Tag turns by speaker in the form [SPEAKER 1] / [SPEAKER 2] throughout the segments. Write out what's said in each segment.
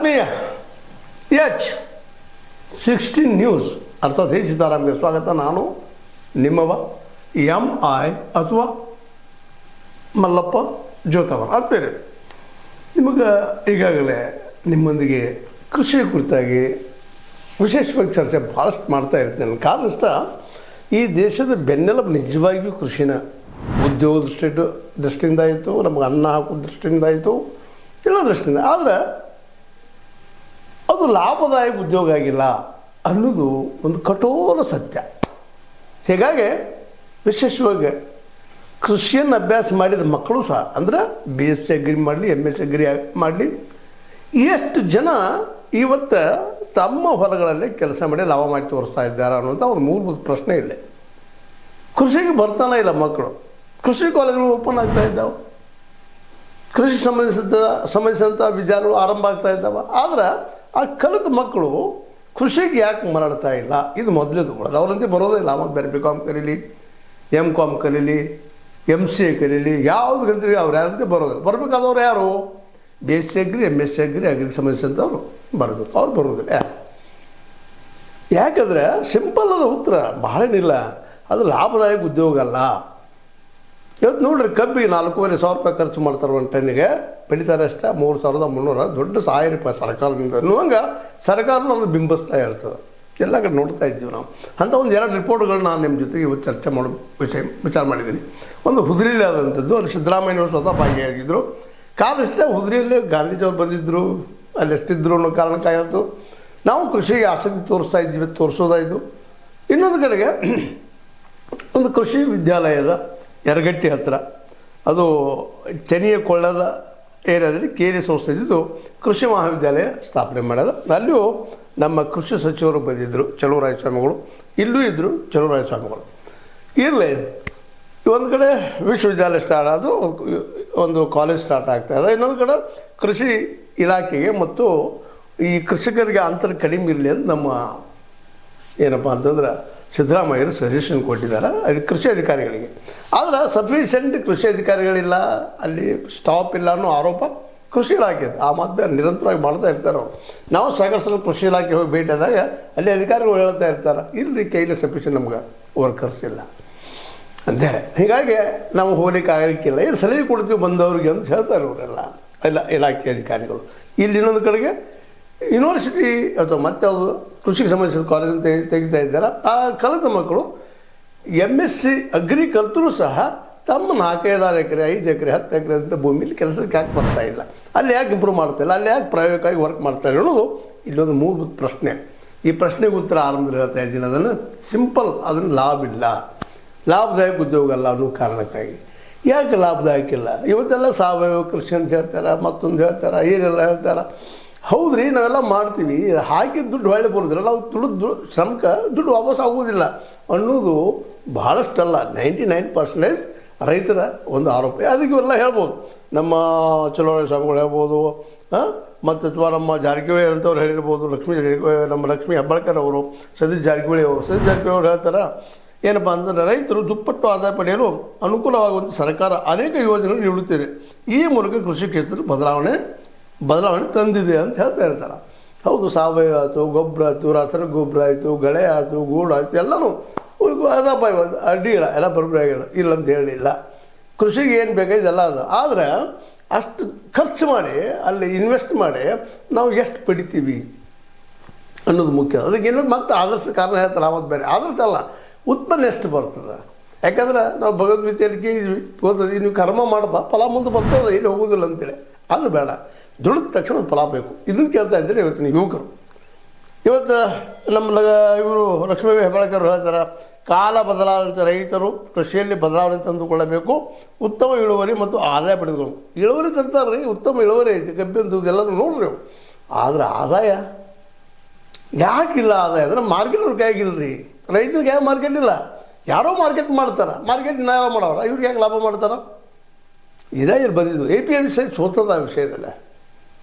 [SPEAKER 1] ಆತ್ಮೀಯ H16 news ಅರ್ಥಾತ್ ಹೇ ಸೀತಾರಾಮ್ಗೆ ಸ್ವಾಗತ. ನಾನು ನಿಮ್ಮವ MI ಅಥವಾ ಮಲ್ಲಪ್ಪ ಜೋತವರ್. ಆತ್ಮೀಯರೇ, ನಿಮಗೆ ಈಗಾಗಲೇ ನಿಮ್ಮೊಂದಿಗೆ ಕೃಷಿ ಕುರಿತಾಗಿ ವಿಶೇಷವಾಗಿ ಚರ್ಚೆ ಭಾಳಷ್ಟು ಮಾಡ್ತಾ ಇರ್ತೇನೆ. ಕಾರಣ ಇಷ್ಟ, ಈ ದೇಶದ ಬೆನ್ನೆಲುಬು ನಿಜವಾಗಿಯೂ ಕೃಷಿನ. ಉದ್ಯೋಗ ದೃಷ್ಟಿಯಿಂದ ಆಯಿತು, ನಮಗೆ ಅನ್ನ ಹಾಕೋ ದೃಷ್ಟಿಯಿಂದ ಆಯಿತು, ಎಲ್ಲ ದೃಷ್ಟಿಯಿಂದ. ಆದರೆ ಅದು ಲಾಭದಾಯಕ ಉದ್ಯೋಗ ಆಗಿಲ್ಲ ಅನ್ನೋದು ಒಂದು ಕಠೋರ ಸತ್ಯ. ಹೀಗಾಗಿ ವಿಶೇಷವಾಗಿ ಕೃಷಿಯನ್ನು ಅಭ್ಯಾಸ ಮಾಡಿದ ಮಕ್ಕಳು ಸಹ, ಅಂದರೆ BSc ಅಗ್ರಿ ಮಾಡಲಿ, MSc ಅಗ್ರಿ ಮಾಡಲಿ, ಎಷ್ಟು ಜನ ಇವತ್ತು ತಮ್ಮ ಹೊಲಗಳಲ್ಲಿ ಕೆಲಸ ಮಾಡಿ ಲಾಭ ಮಾಡಿ ತೋರಿಸ್ತಾ ಇದ್ದಾರೆ ಅನ್ನೋಂಥ ಒಂದು ಮೂಲಭೂತ ಪ್ರಶ್ನೆ ಇಲ್ಲ. ಕೃಷಿಗೆ ಬರ್ತಾನೆ ಇಲ್ಲ ಮಕ್ಕಳು. ಕೃಷಿ ಕಾಲೇಜುಗಳು ಓಪನ್ ಆಗ್ತಾ ಇದ್ದಾವೆ, ಕೃಷಿ ಸಂಬಂಧಿಸಿದಂಥ ವಿದ್ಯಾಲಯಗಳು ಆರಂಭ ಆಗ್ತಾ ಇದ್ದಾವೆ. ಆದರೆ ಆ ಕಲಿತ ಮಕ್ಕಳು ಕೃಷಿಗೆ ಯಾಕೆ ಮರಳ್ತಾ ಇಲ್ಲ? ಇದು ಮೊದಲೇದು ಅದು ಅವರಂತೆ ಬರೋದೇ ಇಲ್ಲ. ಮತ್ತು ಬೇರೆ BCom ಕಲೀಲಿ, MCom ಕಲೀಲಿ, MCA ಕಲೀಲಿ, ಯಾವುದು ಕಲಿತೀವಿ ಅವ್ರು ಯಾರಂತೆ ಬರೋದಿಲ್ಲ. ಬರಬೇಕಾದವ್ರು ಯಾರು? BSc ಅಗ್ರಿ, MSc ಅಗ್ರಿ, ಅಗ್ರಿಗೆ ಸಂಬಂಧಿಸಿದಂಥವ್ರು ಬರಬೇಕು. ಅವ್ರು ಬರೋದಿಲ್ಲ. ಯಾಕಂದರೆ ಸಿಂಪಲ್ ಅದ ಉತ್ತರ, ಬಹಳೇನಿಲ್ಲ. ಅದು ಲಾಭದಾಯಕ ಉದ್ಯೋಗ ಅಲ್ಲ. ಇವತ್ತು ನೋಡ್ರಿ, ಕಬ್ಬಿಗೆ 4,500 ರೂಪಾಯಿ ಖರ್ಚು ಮಾಡ್ತಾರೆ ಒಂದು ಟನ್ನಿಗೆ, ಬೆಳೀತಾರೆ ಅಷ್ಟೇ 3,300. ದೊಡ್ಡ ₹1,000 ಸರ್ಕಾರದಿಂದ ಅನ್ನುವಂಗೆ ಸರ್ಕಾರನೂ ಒಂದು ಬಿಂಬಿಸ್ತಾ ಇರ್ತದೆ. ಎಲ್ಲ ಕಡೆ ನೋಡ್ತಾ ಇದ್ದೀವಿ ನಾವು. ಅಂಥ ಒಂದು 2 ರಿಪೋರ್ಟ್ಗಳನ್ನ ನಾನು ನಿಮ್ಮ ಜೊತೆಗೆ ಇವತ್ತು ಚರ್ಚೆ ಮಾಡೋ ವಿಚಾರ ಮಾಡಿದ್ದೀನಿ. ಒಂದು ಹುದ್ರಿಯಲ್ಲಿ ಆದಂಥದ್ದು, ಅಲ್ಲಿ ಸಿದ್ದರಾಮಯ್ಯನವರು ಸ್ವತಃ ಭಾಗಿಯಾಗಿದ್ದರು. ಕಾರಣ ಇಷ್ಟೇ, ಹುದ್ರಿಯಲ್ಲಿ ಗಾಂಧೀಜಿಯವರು ಬಂದಿದ್ದರು, ಅಲ್ಲಿ ಎಷ್ಟಿದ್ರು ಅನ್ನೋ ಕಾರಣಕ್ಕಾಗಿತ್ತು. ನಾವು ಕೃಷಿಗೆ ಆಸಕ್ತಿ ತೋರಿಸ್ತಾ ಇದ್ದೀವಿ, ತೋರಿಸೋದಾಯಿತು. ಇನ್ನೊಂದು ಕಡೆಗೆ ಒಂದು ಕೃಷಿ ವಿದ್ಯಾಲಯದ ಯರಗಟ್ಟಿ ಹತ್ತಿರ, ಅದು ಚೆನ್ನಿಯ ಕೊಳ್ಳದ ಏರಿಯಾದಲ್ಲಿ ಕೇರಿ ಸಂಸ್ಥೆ ಇದ್ದು ಕೃಷಿ ಮಹಾವಿದ್ಯಾಲಯ ಸ್ಥಾಪನೆ ಮಾಡೋದು. ಅಲ್ಲಿಯೂ ನಮ್ಮ ಕೃಷಿ ಸಚಿವರು ಬಂದಿದ್ದರು, ಚಲುವರಾಯಸ್ವಾಮಿಗಳು. ಇಲ್ಲೂ ಇದ್ದರು ಚಲುವರಾಯಸ್ವಾಮಿಗಳು. ಇರಲಿ, ಒಂದು ಕಡೆ ವಿಶ್ವವಿದ್ಯಾಲಯ ಸ್ಟಾರ್ಟ್ ಆದು, ಒಂದು ಕಾಲೇಜ್ ಸ್ಟಾರ್ಟ್ ಆಗ್ತಾಯಿದೆ. ಇನ್ನೊಂದು ಕಡೆ ಕೃಷಿ ಇಲಾಖೆಗೆ ಮತ್ತು ಈ ಕೃಷಿಕರಿಗೆ ಅಂತರ ಕಡಿಮೆ ಇರಲಿ ಅಂತ ನಮ್ಮ ಏನಪ್ಪ ಅಂತಂದ್ರೆ ಸಿದ್ದರಾಮಯ್ಯರು ಸಜೆಷನ್ ಕೊಟ್ಟಿದ್ದಾರೆ ಅದು ಕೃಷಿ ಅಧಿಕಾರಿಗಳಿಗೆ. ಆದರೆ ಸಫಿಷಿಯೆಂಟ್ ಕೃಷಿ ಅಧಿಕಾರಿಗಳಿಲ್ಲ, ಅಲ್ಲಿ ಸ್ಟಾಪ್ ಇಲ್ಲ ಅನ್ನೋ ಆರೋಪ ಕೃಷಿ ಇಲಾಖೆ. ಆ ಮಾತು ನಿರಂತರವಾಗಿ ಮಾಡ್ತಾ ಇರ್ತಾರೆ ಅವರು. ನಾವು ಸಾಕಷ್ಟು ಕೃಷಿ ಇಲಾಖೆ ಹೋಗಿ ಭೇಟಿಯಾದಾಗ ಅಲ್ಲಿ ಅಧಿಕಾರಿಗಳು ಹೇಳ್ತಾ ಇರ್ತಾರೆ, ಇಲ್ಲರಿ ಕೈಲಿ ಸಫಿಷಿಯೆಂಟ್ ನಮ್ಗೆ ವರ್ಕರ್ಸ್ ಇಲ್ಲ ಅಂಥೇಳಿ. ಹೀಗಾಗಿ ನಾವು ಹೋಗ್ಲಿಕ್ಕೆ ಆಗಲಿಕ್ಕಿಲ್ಲ, ಇಲ್ಲಿ ಸಲಹೆ ಕೊಡ್ತೀವಿ ಬಂದವ್ರಿಗೆ ಅಂತ ಹೇಳ್ತಾರೆ ಅವರೆಲ್ಲ ಎಲ್ಲ ಇಲಾಖೆ ಅಧಿಕಾರಿಗಳು. ಇಲ್ಲಿ ಇನ್ನೊಂದು ಕಡೆಗೆ ಯೂನಿವರ್ಸಿಟಿ ಅಥವಾ ಮತ್ತಾವುದು ಕೃಷಿಗೆ ಸಂಬಂಧಿಸಿದ ಕಾಲೇಜನ್ನು ತೆಗಿತಾ ಇದ್ದಾರೆ. ಆ ಕಲಿತ ಮಕ್ಕಳು MSc ಅಗ್ರಿ ಕಲಿತರೂ ಸಹ ತಮ್ಮ 4-5 ಎಕರೆ, 5 ಎಕರೆ, 10 ಎಕರೆ ಅಂತ ಭೂಮಿಲಿ ಕೆಲಸಕ್ಕೆ ಯಾಕೆ ಬರ್ತಾ ಇಲ್ಲ? ಅಲ್ಲಿ ಯಾಕೆ ಇಂಪ್ರೂವ್ ಮಾಡ್ತಾಯಿಲ್ಲ? ಅಲ್ಲಿ ಯಾಕೆ ಪ್ರಾಯೋಗಿಕವಾಗಿ ವರ್ಕ್ ಮಾಡ್ತಾರೆ ಅನ್ನೋದು ಇಲ್ಲೊಂದು ಮೂಲಭೂತ ಪ್ರಶ್ನೆ. ಈ ಪ್ರಶ್ನೆಗೆ ಉತ್ತರ ಆರಂಭದಲ್ಲಿ ಹೇಳ್ತಾ ಇದ್ದೀನಿ. ಅದನ್ನು ಸಿಂಪಲ್, ಅದನ್ನು ಲಾಭ ಇಲ್ಲ, ಲಾಭದಾಯಕ ಉದ್ಯೋಗ ಅಲ್ಲ ಅನ್ನೋ ಕಾರಣಕ್ಕಾಗಿ. ಯಾಕೆ ಲಾಭದಾಯಕ ಇಲ್ಲ? ಇವತ್ತೆಲ್ಲ ಸಾವಯವ ಕೃಷಿ ಅಂತ ಹೇಳ್ತಾರೆ, ಮತ್ತೊಂದು ಹೇಳ್ತಾರೆ, ಏನೆಲ್ಲ ಹೇಳ್ತಾರೆ. ಹೌದ್ರಿ, ನಾವೆಲ್ಲ ಮಾಡ್ತೀವಿ, ಹಾಕಿದ ದುಡ್ಡು ಹೊಳ್ಳಿ ಬರೋದಿಲ್ಲ, ನಾವು ದುಡ್ಡು ಶ್ರಮಕ್ಕೆ ದುಡ್ಡು ವಾಪಸ್ ಆಗೋದಿಲ್ಲ ಅನ್ನೋದು ಭಾಳಷ್ಟಲ್ಲ, 99% ರೈತರ ಒಂದು ಆರೋಪ. ಅದಕ್ಕೆ ಇವೆಲ್ಲ ಹೇಳ್ಬೋದು, ನಮ್ಮ ಚಲುವರಾಯ ಸ್ವಾಮಿಗಳು ಹೇಳ್ಬೋದು, ಮತ್ತು ಅಥವಾ ನಮ್ಮ ಜಾರಕಿಹೊಳಿ ಅಂಥವ್ರು ಹೇಳಿರ್ಬೋದು, ನಮ್ಮ ಲಕ್ಷ್ಮೀ ಹೆಬ್ಬಾಳ್ಕರ್ ಅವರು, ಸತೀಶ್ ಜಾರಕಿಹೊಳಿ ಅವರು ಹೇಳ್ತಾರೆ ಏನಪ್ಪ ಅಂತಂದರೆ, ರೈತರು ದುಪ್ಪಟ್ಟು ಆದಾಯ ಪಡೆಯಲು ಅನುಕೂಲವಾಗುವಂಥ ಸರ್ಕಾರ ಅನೇಕ ಯೋಜನೆಗಳು ನೀಡುತ್ತಿದೆ. ಈ ಮೂಲಕ ಕೃಷಿ ಕ್ಷೇತ್ರದ ಬದಲಾವಣೆ ತಂದಿದೆ ಅಂತ ಹೇಳ್ತಾ ಇರ್ತಾರೆ. ಹೌದು, ಸಾವಯವ ಆಯಿತು, ಗೊಬ್ಬರ ಆಯಿತು, ರಾಸಾಯನಿಕ ಗೊಬ್ಬರ ಆಯಿತು, ಗಳೆ ಆಯಿತು, ಗೂಡು ಆಯಿತು, ಎಲ್ಲನೂ ಅದಪ್ಪ, ಇವತ್ತು ಅಡ್ಡಿ ಇಲ್ಲ, ಎಲ್ಲ ಬರೋಬ್ಬರಿ ಆಗ್ಯದ, ಇಲ್ಲಂತ ಹೇಳಿಲ್ಲ. ಕೃಷಿಗೆ ಏನು ಬೇಕಾಗಿದೆ ಎಲ್ಲ ಅದು. ಆದರೆ ಅಷ್ಟು ಖರ್ಚು ಮಾಡಿ ಅಲ್ಲಿ ಇನ್ವೆಸ್ಟ್ ಮಾಡಿ ನಾವು ಎಷ್ಟು ಪಡಿತೀವಿ ಅನ್ನೋದು ಮುಖ್ಯ. ಅದಕ್ಕೆ ಇನ್ನೊಂದು ಮತ್ತೆ ಆದರ್ಶ ಕಾರಣ ಹೇಳ್ತಾರೆ, ಆವತ್ತು ಬೇರೆ ಆದರ್ಶ ಅಲ್ಲ, ಉತ್ಪನ್ನ ಎಷ್ಟು ಬರ್ತದೆ. ಯಾಕಂದ್ರೆ ನಾವು ಭಗವದ್ಗೀತೆಯಲ್ಲಿ ಕೇಳಿದ್ವಿ, ಗೊತ್ತದ ನೀವು ಕರ್ಮ ಮಾಡಪ್ಪ, ಫಲ ಮುಂದೆ ಬರ್ತದೆ, ಇಲ್ಲಿ ಹೋಗೋದಿಲ್ಲ ಅಂತೇಳಿ. ಅದು ಬೇಡ, ದುಡಿದ ತಕ್ಷಣ ಫಲ ಬೇಕು. ಇದನ್ನು ಕೇಳ್ತಾ ಇದ್ದಾರೆ ಇವತ್ತಿನ ಯುವಕರು. ಇವತ್ತು ನಮ್ಮ ಇವರು ಲಕ್ಷ್ಮೀ ಹೆಬ್ಬಾಳ್ಕರ್ ಹೇಳ್ತಾರೆ, ಕಾಲ ಬದಲಾದಂಥ ರೈತರು ಕೃಷಿಯಲ್ಲಿ ಬದಲಾವಣೆ ತಂದುಕೊಳ್ಳಬೇಕು, ಉತ್ತಮ ಇಳುವರಿ ಮತ್ತು ಆದಾಯ ಪಡೆದುಕೊಳ್ಳಬೇಕು. ಇಳುವರಿ ತರ್ತಾರೆ ರೀ, ಉತ್ತಮ ಇಳುವರಿ ಐತಿ, ಕಬ್ಬಿನ ಎಲ್ಲರೂ ನೋಡ್ರಿ. ಆದರೆ ಆದಾಯ ಯಾಕಿಲ್ಲ? ಆದಾಯ ಅಂದರೆ ಮಾರ್ಕೆಟ್ ಅವ್ರಿಗೆ ಆಗಿಲ್ಲ ರೀ, ರೈತರಿಗೆ ಯಾವ ಮಾರ್ಕೆಟ್ ಇಲ್ಲ. ಯಾರೋ ಮಾರ್ಕೆಟ್ ಮಾಡ್ತಾರೆ, ಮಾರ್ಕೆಟ್ ಯಾರು ಮಾಡೋರು, ಇವ್ರಿಗೆ ಯಾಕೆ ಲಾಭ ಮಾಡ್ತಾರೆ? ಇದೇ ಇಲ್ಲಿ ಬಂದಿದ್ದು APMC ಸೋತದ ವಿಷಯದಲ್ಲ.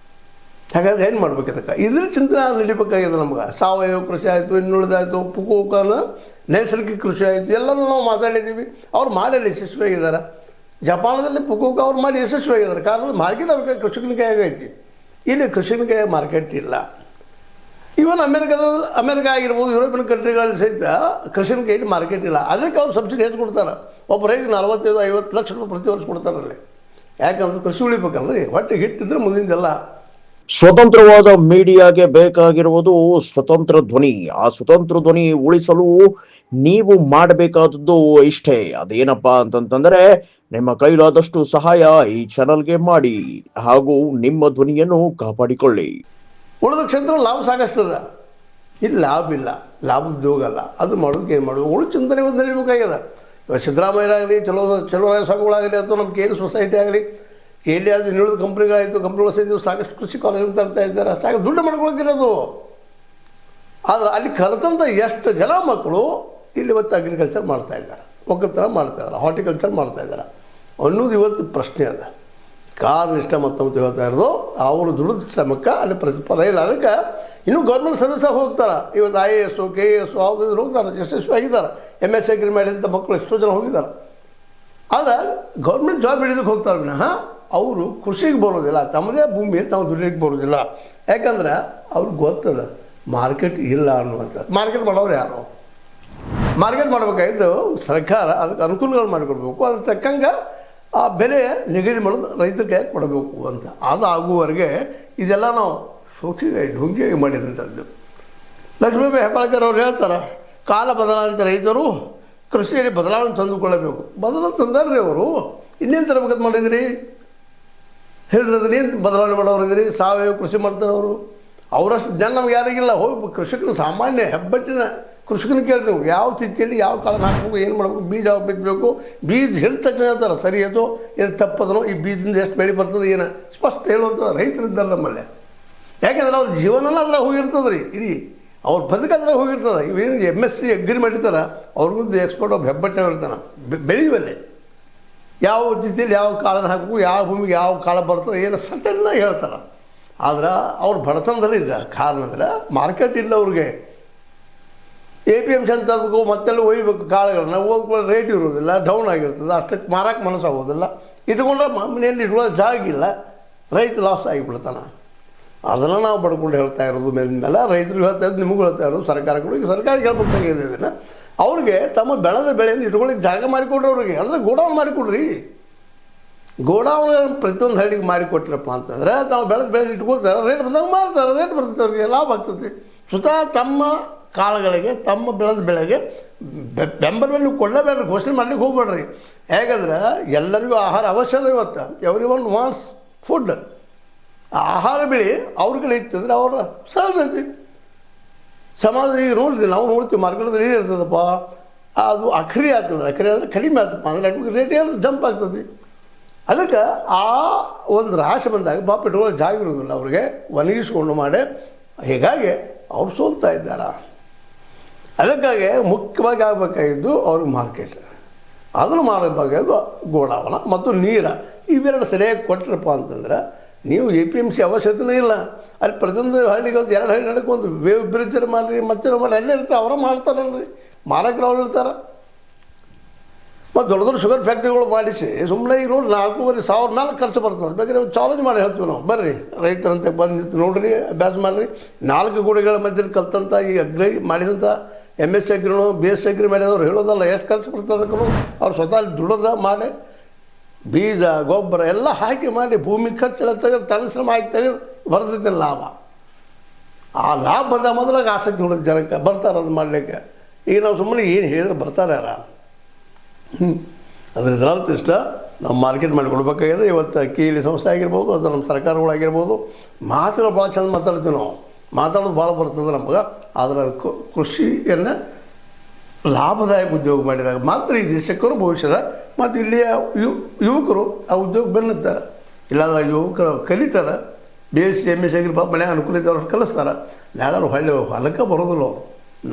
[SPEAKER 1] ಹಾಗಾದ್ರೆ ಏನು ಮಾಡ್ಬೇಕು? ಅದಕ್ಕೆ ಇದ್ರ ಚಿಂತನೆ ನಡಿಬೇಕಾಗಿದೆ ನಮ್ಗೆ. ಸಾವಯವ ಕೃಷಿ ಆಯಿತು, ಇನ್ನುಳಿದಾಯಿತು, ಪುಕೋಕನ ನೈಸರ್ಗಿಕ ಕೃಷಿ ಆಯಿತು, ಎಲ್ಲನೂ ನಾವು ಮಾತಾಡಿದ್ದೀವಿ. ಅವ್ರು ಮಾಡಿ ಯಶಸ್ವಿಯಾಗಿದ್ದಾರೆ. ಜಪಾನದಲ್ಲಿ ಪುಕೋಕ ಅವ್ರು ಮಾಡಿ ಯಶಸ್ವಿಯಾಗಿದ್ದಾರೆ. ಕಾರಣ ಮಾರ್ಕೆಟ್ ಅವ್ರಿಗೆ ಕೃಷಿಕನ ಕೈಯಾಗೈತಿ. ಇಲ್ಲಿ ಕೃಷಿಗೆ ಮಾರ್ಕೆಟ್ ಇಲ್ಲ. ಇವನ್ ಅಮೆರಿಕ ಆಗಿರ್ಬೋದು, ಯುರೋಪಿಯನ್ ಕಂಟ್ರಿಗಳಲ್ಲಿ ಸಹಿತ ಕೃಷಿಗೆ ಇಲ್ಲಿ ಮಾರ್ಕೆಟ್ ಇಲ್ಲ. ಅದಕ್ಕೆ ಅವ್ರು ಸಬ್ಸಿಡಿ ಹೆಚ್ಚು ಕೊಡ್ತಾರೆ. ಒಬ್ಬ ರೈತ 45-50 ಲಕ್ಷ ರೂಪಾಯಿ ಪ್ರತಿ ವರ್ಷ ಕೊಡ್ತಾರಲ್ಲಿ. ಯಾಕಂದ್ರೆ ಕೃಷಿ ಉಳಿಬೇಕಲ್ರಿ, ಹೊಟ್ಟೆ ಹಿಟ್ಟಿದ್ರೆ ಮುಂದಿಂದೆಲ್ಲ.
[SPEAKER 2] ಸ್ವತಂತ್ರವಾದ ಮೀಡಿಯಾಗೆ ಬೇಕಾಗಿರುವುದು ಸ್ವತಂತ್ರ ಧ್ವನಿ. ಆ ಸ್ವತಂತ್ರ ಧ್ವನಿ ಉಳಿಸಲು ನೀವು ಮಾಡಬೇಕಾದದ್ದು ಇಷ್ಟೇ. ಅದೇನಪ್ಪಾ ಅಂತಂತಂದ್ರೆ ನಿಮ್ಮ ಕೈಲಾದಷ್ಟು ಸಹಾಯ ಈ ಚಾನಲ್ಗೆ ಮಾಡಿ ಹಾಗೂ ನಿಮ್ಮ ಧ್ವನಿಯನ್ನು ಕಾಪಾಡಿಕೊಳ್ಳಿ.
[SPEAKER 1] ಉಳಿದ ಕ್ಷೇತ್ರ ಲಾಭ ಸಾಕಷ್ಟದ, ಇಲ್ಲಿ ಲಾಭ ಇಲ್ಲ, ಲಾಭ ಉದ್ಯೋಗ ಅಲ್ಲ. ಅದು ಮಾಡೋದಕ್ಕೆ ಏನು ಮಾಡೋದು, ಉಳು ಚಿಂತನೆ ಒಂದು ನಡೀಬೇಕಾಗ್ಯದ. ಇವಾಗ ಸಿದ್ದರಾಮಯ್ಯರಾಗಲಿ, ಚಲೋ ಸಂಘಗಳಾಗಲಿ, ಅಥವಾ ನಮ್ಮ KL ಸೊಸೈಟಿ ಆಗಲಿ, KL ಅದು ಇನ್ನುಳಿದ ಕಂಪ್ನಿಗಳಾಯಿತು, ಕಂಪ್ನಿಗಳು ಸಹಿತ ಸಾಕಷ್ಟು ಕೃಷಿ ಕಾಲೇಜ್ ತರ್ತಾ ಇದ್ದಾರೆ. ಸಾಕಷ್ಟು ದುಡ್ಡು ಮಾಡ್ಕೊಳಕ್ಕಿರೋದು. ಆದರೆ ಅಲ್ಲಿ ಕಲಿತಂಥ ಎಷ್ಟು ಜನ ಮಕ್ಕಳು ಇಲ್ಲಿ ಇವತ್ತು ಅಗ್ರಿಕಲ್ಚರ್ ಮಾಡ್ತಾ ಇದ್ದಾರೆ, ಒಕ್ಕಲ್ತನ ಮಾಡ್ತಾ ಇದ್ದಾರೆ, ಹಾರ್ಟಿಕಲ್ಚರ್ ಮಾಡ್ತಾ ಇದ್ದಾರೆ ಅನ್ನೋದು ಇವತ್ತು ಪ್ರಶ್ನೆ ಅದ. ಕಾರ್ನಿಷ್ಠ ಮತ್ತು ಹೇಳ್ತಾ ಇರೋದು ಅವರು ದುಡಿದ ಶ್ರಮಕ್ಕೆ ಅಲ್ಲಿ ಪ್ರತಿಫಲ ಇಲ್ಲ. ಅದಕ್ಕೆ ಇನ್ನೂ ಗೌರ್ಮೆಂಟ್ ಸರ್ವಿಸಾಗಿ ಹೋಗ್ತಾರೆ. ಇವತ್ತು IAS, KAS ಅವ್ರು ಹೋಗ್ತಾರೆ, ಯಶಸ್ವಿ ಆಗಿದ್ದಾರೆ. MSc ಅಗ್ರಿ ಮಾಡಿದಂಥ ಮಕ್ಕಳು ಎಷ್ಟೋ ಜನ ಹೋಗಿದ್ದಾರೆ. ಆದರೆ ಗೌರ್ಮೆಂಟ್ ಜಾಬ್ ಹಿಡಿದಕ್ಕೆ ಹೋಗ್ತಾರೆ ವಿನಃ ಅವರು ಕೃಷಿಗೆ ಬರೋದಿಲ್ಲ, ತಮ್ಮದೇ ಭೂಮಿಯಲ್ಲಿ ತಾವು ದುಡಿಯೋಕ್ಕೆ ಬರೋದಿಲ್ಲ. ಯಾಕಂದ್ರೆ ಅವ್ರಿಗೆ ಗೊತ್ತದ ಮಾರ್ಕೆಟ್ ಇಲ್ಲ ಅನ್ನುವಂಥದ್ದು. ಮಾರ್ಕೆಟ್ ಮಾಡೋರು ಯಾರು? ಮಾರ್ಕೆಟ್ ಮಾಡಬೇಕಾಗಿದ್ದು ಸರ್ಕಾರ ಅದಕ್ಕೆ ಅನುಕೂಲಗಳು ಮಾಡಿಕೊಡ್ಬೇಕು. ಅದ್ರ ತಕ್ಕಂಗೆ ಆ ಬೆಲೆ ನಿಗದಿ ಮಾಡೋದು ರೈತರ ಕೈಯಾಗಿ ಕೊಡಬೇಕು ಅಂತ. ಅದು ಆಗುವವರೆಗೆ ಇದೆಲ್ಲ ನಾವು ಢುಂಗಿಯಾಗಿ ಮಾಡಿದಂಥದ್ದು. ಲಕ್ಷ್ಮೀಬಾಯಿ ಹೆಬ್ಬಾಳ್ಕರ್ ಅವ್ರು ಹೇಳ್ತಾರೆ, ಕಾಲ ಬದಲಾವಣೆ ರೈತರು ಕೃಷಿಯಲ್ಲಿ ಬದಲಾವಣೆ ತಂದುಕೊಳ್ಳಬೇಕು. ಬದಲಾವಣೆ ತಂದಾರ್ರಿ ಅವರು. ಇನ್ನೇನು ತರಬೇಕಂತ ಮಾಡಿದ್ರಿ ಹೇಳಿದ್ರಿ, ಏನು ಬದಲಾವಣೆ ಮಾಡೋರಿದ್ರಿ? ಸಾವಯವ ಕೃಷಿ ಮಾಡ್ತಾರೆ ಅವರು. ಅವರಷ್ಟು ಜನ ನಮ್ಗೆ ಯಾರಿಗಿಲ್ಲ. ಹೋಗಿ ಕೃಷಿಕನ ಸಾಮಾನ್ಯ ಹೆಬ್ಬಟ್ಟಿನ ಕೃಷಿಕನ ಕೇಳಿ ನೀವು ಯಾವ ತಿಥಿಯಲ್ಲಿ ಯಾವ ಕಾಳ ಹಾಕಬೇಕು, ಏನು ಮಾಡಬೇಕು, ಬೀಜ ಯಾವಾಗ ಬಿತ್ತಬೇಕು, ಬೀಜ ಹೇಳಿದ ತಕ್ಷಣ ಹೇಳ್ತಾರೆ ಸರಿ ಅದು ಏನು ತಪ್ಪದನೋ, ಈ ಬೀಜದಿಂದ ಎಷ್ಟು ಬೆಳೆ ಬರ್ತದೆ ಏನು ಸ್ಪಷ್ಟ ಹೇಳುವಂಥ ರೈತರಿದ್ದಾರೆ ನಮ್ಮಲ್ಲೇ. ಯಾಕೆಂದ್ರೆ ಅವ್ರ ಜೀವನನ ಅದ್ರಾಗ ಹೋಗಿರ್ತದೆ ರೀ, ಇಡೀ ಅವ್ರ ಬದುಕದ್ರಾಗ ಹೋಗಿರ್ತದೆ. ಇವೇನು MSc ಅಗ್ರಿ ಮಾಡಿರ್ತಾರೆ ಅವ್ರಿಗೂ ಎಕ್ಸ್ಪರ್ಟ್ ಒಬ್ಬ ಹೆಬ್ಬಟ್ಟೆ ಇರ್ತಾನೆ ಬೆಳೆಯುವಲ್ಲಿ. ಯಾವ ತಿಥಿಯಲ್ಲಿ ಯಾವ ಕಾಳನ್ನು ಹಾಕಬೇಕು, ಯಾವ ಭೂಮಿಗೆ ಯಾವ ಕಾಳ ಬರ್ತದೆ ಏನು ಸಟ್ಟೆಲ್ಲ ಹೇಳ್ತಾರೆ. ಆದ್ರೆ ಅವ್ರು ಬಡತನದಲ್ಲಿ ಇದ್ದಾರೆ. ಕಾರಣ ಅಂದರೆ ಮಾರ್ಕೆಟ್ ಇಲ್ಲ ಅವ್ರಿಗೆ. APMC ಅಂತದಕ್ಕೂ ಮತ್ತೆಲ್ಲ ಒಯ್ಯಬೇಕು ಕಾಳುಗಳನ್ನ, ಹೋಗ್ಕೊಳ್ಳೋ ರೇಟ್ ಇರೋದಿಲ್ಲ, ಡೌನ್ ಆಗಿರ್ತದೆ, ಅಷ್ಟಕ್ಕೆ ಮಾರಕ್ಕೆ ಮನಸ್ಸಾಗೋದಿಲ್ಲ. ಇಟ್ಕೊಂಡ್ರೆ ಮನೆಯಲ್ಲಿ ಇಟ್ಕೊಳ್ಳೋ ಜಾಗ ಇಲ್ಲ, ರೈತ ಲಾಸ್ ಆಗಿಬಿಡ್ತಾನೆ. ಅದನ್ನು ನಾವು ಬಡ್ಕೊಂಡು ಹೇಳ್ತಾ ಇರೋದು. ಮೇಲಿಂದೆಲ್ಲ ರೈತರಿಗೆ ಹೇಳ್ತಾ ಇರೋದು, ನಿಮಗೂ ಹೇಳ್ತಾ ಇರೋದು, ಸರ್ಕಾರಗಳು. ಈಗ ಸರ್ಕಾರಕ್ಕೆ ಹೇಳ್ಬೇಕಾಗಿದೆ ಇದನ್ನು. ಅವ್ರಿಗೆ ತಮ್ಮ ಬೆಳೆದ ಬೆಳೆಯನ್ನು ಇಟ್ಕೊಳ್ಳಿಕ್ಕೆ ಜಾಗ ಮಾಡಿಕೊಡ್ರಿ ಅವ್ರಿಗೆ. ಅಂದರೆ ಗೋಡೌನ್ ಮಾಡಿಕೊಡ್ರಿ. ಗೋಡೌನ್ಗಳನ್ನು ಪ್ರತಿಯೊಂದು ಹಳ್ಳಿಗೆ ಮಾಡಿಕೊಟ್ರಪ್ಪ ಅಂತಂದರೆ ತಾವು ಬೆಳೆದ ಬೆಳೆ ಇಟ್ಕೊಳ್ತಾರೆ, ರೇಟ್ ಬಂದಾಗ ಮಾರ್ತಾರೆ, ರೇಟ್ ಬರ್ತದೆ, ಅವ್ರಿಗೆ ಲಾಭ ಆಗ್ತದೆ. ಸ್ವತಃ ತಮ್ಮ ಕಾಳುಗಳಿಗೆ, ತಮ್ಮ ಬೆಳೆದ ಬೆಳೆಗೆ ಬೆಂಬಲ ನೀವು ಕೊಡಲೇಬೇಡ್ರಿ, ಘೋಷಣೆ ಮಾಡ್ಲಿಕ್ಕೆ ಹೋಗ್ಬೇಡ್ರಿ. ಹೇಗಂದ್ರೆ ಎಲ್ಲರಿಗೂ ಆಹಾರ ಅವಶ್ಯದ. ಇವತ್ತು ಎವ್ರಿ1 ವಾಂಟ್ಸ್ ಫುಡ್. ಆಹಾರ ಬೆಳೆ ಅವ್ರಿಗೆ ಇತ್ತಂದ್ರೆ ಅವ್ರ ಸಹಜ ಐತಿ. ಸಮಾಜ ಈಗ ನೋಡ್ತೀವಿ, ನಾವು ನೋಡ್ತೀವಿ ಮಾರ್ಕೆಟಲ್ಲಿ ಏನು ಇರ್ತದಪ್ಪ, ಅದು ಅಖರಿ ಆಗ್ತದೆ. ಅಖರಿ ಅಂದರೆ ಕಡಿಮೆ ಆಗ್ತಪ್ಪ ಅಂದರೆ ರೇಟ್ ಏನು ಜಂಪ್ ಆಗ್ತದೆ. ಅದಕ್ಕೆ ಆ ಒಂದು ರಾಶಿ ಬಂದಾಗ ಪಾಪ ಇಟ್ಕೊಳ್ಳೋ ಜಾಗ ಇರೋದಿಲ್ಲ ಅವ್ರಿಗೆ, ಒಣಗಿಸ್ಕೊಂಡು ಮಾಡಿ. ಹೀಗಾಗಿ ಅವ್ರು ಸೋಲ್ತಾ ಇದ್ದಾರೆ. ಅದಕ್ಕಾಗಿ ಮುಖ್ಯವಾಗಿ ಆಗಬೇಕಾಗಿದ್ದು ಅವ್ರಿಗೆ ಮಾರ್ಕೆಟ್. ಅದನ್ನು ಮಾಡಬೇಕಾಗಿದ್ದು ಗೋಡಾವನ ಮತ್ತು ನೀರು. ಇವೆರಡು ಸರಿಯಾಗಿ ಕೊಟ್ಟರಪ್ಪ ಅಂತಂದ್ರೆ ನೀವು APMC ಅವಶ್ಯಕತೆಯೇ ಇಲ್ಲ. ಅಲ್ಲಿ ಪ್ರತಿಯೊಂದು ಹಳ್ಳಿಗೆ ಒಂದು 2 ಹಳ್ಳಿ ನಡಕ್ಕೆ ಒಂದು ವೇವ್ ಬ್ರಿಡ್ಜ್ ಮಾಡಿರಿ, ಮತ್ತೆ ಮಾಡಿ ಅಲ್ಲೇ ಇರ್ತಾರೆ. ಅವರ ಮಾಡ್ತಾರಲ್ರಿ, ಮಾರಕರು ಅವ್ರು ಇರ್ತಾರೆ. ಮತ್ತು ದೊಡ್ಡ ದೊಡ್ಡ ಶುಗರ್ ಫ್ಯಾಕ್ಟ್ರಿಗಳು ಮಾಡಿಸಿ ಸುಮ್ಮನೆ ಈಗ ನೋಡಿ 4,500 ಮೇಲೆ ಖರ್ಚು ಬರ್ತದೆ. ಬೇಕಾದ್ರೆ ಚಾಲೆಂಜ್ ಮಾಡಿ ಹೇಳ್ತೀವಿ ನಾವು, ಬರ್ರಿ ರೈತರಂತೆ ಬಂದು ನೋಡ್ರಿ, ಅಭ್ಯಾಸ ಮಾಡಿರಿ. 4 ಗೋಡೆಗಳ ಮಧ್ಯೆ ಕಲ್ತಂಥ ಈ ಅಗ್ರಿ ಮಾಡಿದಂಥ MSc ಅಗ್ರಿನೋ BSc ಅಗ್ರಿ ಮಾಡಿದವ್ರು ಹೇಳೋದಲ್ಲ ಎಷ್ಟು ಖರ್ಚು ಬರ್ತದಕ್ಕೂ. ಅವ್ರು ಸ್ವತಃ ದುಡೋದ ಮಾಡಿ ಬೀಜ ಗೊಬ್ಬರ ಎಲ್ಲ ಹಾಕಿ ಮಾಡಿ ಭೂಮಿ ಖರ್ಚೆಲ್ಲ ತೆಗೆದು ತನ್ನ ಶ್ರಮ ಹಾಕಿ ತೆಗೆದು ಬರ್ತೈತೆ ಲಾಭ. ಆ ಲಾಭ ಬಂದ ಮೊದಲಾಗ ಆಸಕ್ತಿ ಹುಡುಗ ಜನಕ್ಕೆ ಬರ್ತಾರೆ ಅದು ಮಾಡಲಿಕ್ಕೆ. ಈಗ ನಾವು ಸುಮ್ಮನೆ ಏನು ಹೇಳಿದ್ರೆ ಬರ್ತಾರೆ ಯಾರ? ಅದ್ರ ಇದರರ್ಥ ಇಷ್ಟ ನಾವು ಮಾರ್ಕೆಟ್ ಮಾಡಿ ಕೊಡಬೇಕಾಗಿದೆ. ಇವತ್ತು KL ಸಂಸ್ಥೆ ಆಗಿರ್ಬೋದು, ಅದು ನಮ್ಮ ಸರ್ಕಾರಗಳಾಗಿರ್ಬೋದು, ಮಾತುಗಳು ಭಾಳ ಚೆಂದ ಮಾತಾಡ್ತೀವಿ ನಾವು. ಮಾತಾಡೋದು ಭಾಳ ಬರ್ತದೆ ನಮಗೆ. ಆದರೆ ಕೃಷಿಯನ್ನು ಲಾಭದಾಯಕ ಉದ್ಯೋಗ ಮಾಡಿದಾಗ ಮಾತ್ರ ಈ ದೇಶಕ್ಕರು ಭವಿಷ್ಯದ ಮತ್ತು ಇಲ್ಲಿಯ ಯುವಕರು ಆ ಉದ್ಯೋಗ ಬೆನ್ನುತ್ತಾರೆ. ಇಲ್ಲಾಂದ್ರೆ ಯುವಕರು ಕಲಿತಾರೆ, BSc MSc ಆಗಿರ್ಬೋದು, ಪಾಪ ಮನೆ ಅನುಕೂಲ ಇದ್ದವ್ರು ಕಲಿಸ್ತಾರೆ. ಯಾರು ಹೊಲಕ್ಕೆ ಬರೋದಿಲ್ಲ, ಅವರು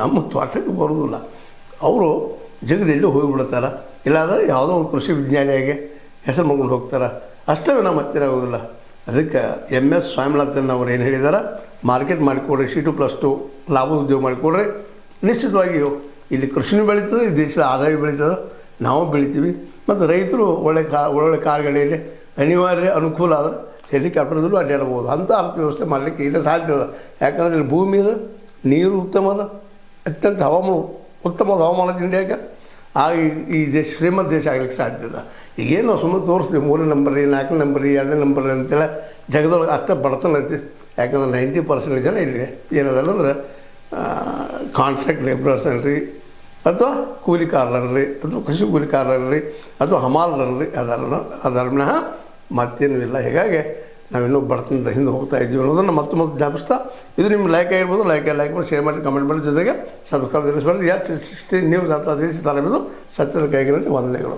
[SPEAKER 1] ನಮ್ಮ ತೋಟಕ್ಕೆ ಬರೋದಿಲ್ಲ. ಅವರು ಜಗದಲ್ಲಿ ಹೋಗಿಬಿಡ್ತಾರೆ. ಇಲ್ಲಾಂದರೆ ಯಾವುದೋ ಒಂದು ಕೃಷಿ ವಿಜ್ಞಾನಿಯಾಗಿ ಹೆಸರು ಮಾಡ್ಕೊಂಡು ಹೋಗ್ತಾರೆ. ಅಷ್ಟೇ ನಮ್ಮ ಹತ್ತಿರ ಆಗೋದಿಲ್ಲ. ಅದಕ್ಕೆ MS ಸ್ವಾಮಿನಾಥನ್ ಅವರು ಏನು ಹೇಳಿದ್ದಾರೆ, ಮಾರ್ಕೆಟ್ ಮಾಡಿಕೊಡ್ರಿ, C2+2 ಲಾಭ ಉದ್ಯೋಗ ಮಾಡಿಕೊಡ್ರಿ. ನಿಶ್ಚಿತವಾಗಿ ಇಲ್ಲಿ ಕೃಷಿನೂ ಬೆಳೀತದೆ, ಈ ದೇಶದ ಆದಾಯ ಬೆಳೀತದೆ, ನಾವು ಬೆಳಿತೀವಿ. ಮತ್ತು ರೈತರು ಒಳ್ಳೆ ಕಾರುಗಳಲ್ಲಿ ಅನಿವಾರ್ಯ ಅನುಕೂಲ ಆದರೆ ಹೆಲಿಕಾಪ್ಟರ್ದಲ್ಲೂ ಅಡ್ಡಾಡ್ಬೋದು ಅಂಥ ಅರ್ಥವ್ಯವಸ್ಥೆ ಮಾಡಲಿಕ್ಕೆ ಇಲ್ಲ ಸಾಧ್ಯ ಅದ. ಯಾಕಂದರೆ ಇಲ್ಲಿ ಭೂಮಿ ಅದ, ನೀರು ಉತ್ತಮ ಅದ, ಅತ್ಯಂತ ಹವಾಮಾನ ಉತ್ತಮವಾದ ಹವಾಮಾನದ ಇಂಡಿಯಾಗೆ ಈ ದೇಶ ಶ್ರೀಮಂತ ದೇಶ ಆಗಲಿಕ್ಕೆ ಸಾಧ್ಯ ಇಲ್ಲ. ಈಗೇನು ನಾವು ಸುಮ್ಮನೆ ತೋರಿಸ್ತೀವಿ 3ನೇ ನಂಬರಿ 4ನೇ ನಂಬರಿ 2ನೇ ನಂಬರಿ ಅಂತೇಳಿ ಜಗದೊಳಗೆ ಅಷ್ಟೇ ಬಡತನ ಐತಿ. ಯಾಕಂದ್ರೆ 90% ಜನ ಇಲ್ಲಿ ಏನದಲ್ಲ ಅಂದ್ರೆ ಕಾಂಟ್ರಾಕ್ಟ್ ಲೇಬರರ್ಸ್ ಅನ್ರಿ, ಅಥವಾ ಕೂಲಿಕಾರರನ್ರಿ, ಅಥವಾ ಕೃಷಿ ಕೂಲಿಕಾರರನ್ರಿ, ಅಥವಾ ಹಮಾಲರನ್ರಿ, ಅದರ ವಿನಃ ಮತ್ತೇನೂ ಇಲ್ಲ. ಹೀಗಾಗಿ ನಾವಿನ್ನೂ ಬಡತನದ ಹಿಂದೆ ಹೋಗ್ತಾ ಇದ್ದೀವಿ ಅನ್ನೋದನ್ನು ಮತ್ತೆ ಜ್ಞಾಪಿಸ್ತಾ, ಇದು ನಿಮ್ಮ ಲೈಕ್ ಆಗಿರ್ಬೋದು, ಲೈಕ್ ಮಾಡಿ ಶೇರ್ ಮಾಡಿ ಕಮೆಂಟ್ ಮಾಡಿ, ಜೊತೆಗೆ ಸಬ್ಸ್ಕ್ರೈಬ್ ತಿಳಿಸ್ಬಾರ್ದು. ಯಾಕೆ ನ್ಯೂಸ್ ಅಂತ ತಿಳಿಸಿ ತಾಲೂಕು ಸತ್ಯದ ಕೈಗಿನಲ್ಲಿ ವಂದನೆಗಳು.